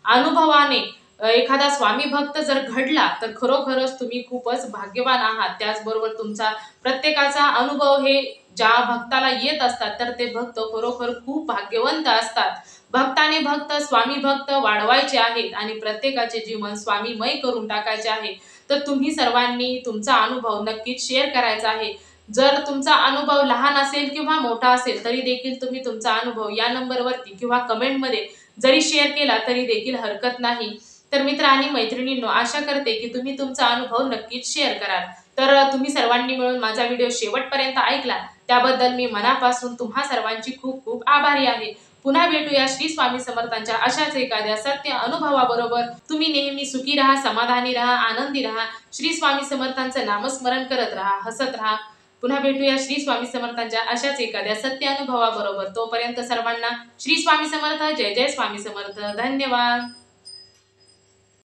अनुभवाने एखादा स्वामी भक्त जर घडला, तर खरोखरच तुम्ही खूपच भाग्यवान आहात. त्याचबरोबर तुमचा प्रत्येकाचा अनुभव हे ज्या भक्ताला येत असतात, तर ते भक्त खरोखर खूप भाग्यवंत असतात. भक्ताने भक्त स्वामी भक्त वाढवायचे आहेत आणि प्रत्येकाचे जीवन स्वामीमय करून टाकायचे आहे. तर तुम्ही सर्वांनी तुमचा अनुभव नक्कीच शेअर करायचा आहे. जर तुमचा अनुभव लहान असेल किंवा मोठा असेल, तरी देखील तुम्ही तुमचा अनुभव या नंबरवरती किंवा कमेंटमध्ये जरी शेअर केला तरी देखील हरकत नाही. तर मित्र आणि मैत्रिणींनो, आशा करते की तुम्ही तुमचा अनुभव नक्कीच शेअर कराल. तर तुम्ही सर्वांनी मिळून माझा व्हिडिओ शेवटपर्यंत ऐकला, त्याबद्दल मी मनापासून तुम्हा सर्वांची खूप खूप आभारी आहे. पुन्हा भेटूया श्री स्वामी समर्थांच्या अशाच एखाद्या सत्य अनुभवाबरोबर. तुम्ही नेहमी सुखी राहा, समाधानी राहा, आनंदी राहा. श्री स्वामी समर्थांचं नामस्मरण करत राहा, हसत राहा. पुन्हा भेटूया श्री स्वामी समर्थांच्या अशाच एखाद्या सत्य अनुभवाबरोबर. तोपर्यंत सर्वांना श्री स्वामी समर्थ. जय जय स्वामी समर्थ. धन्यवाद.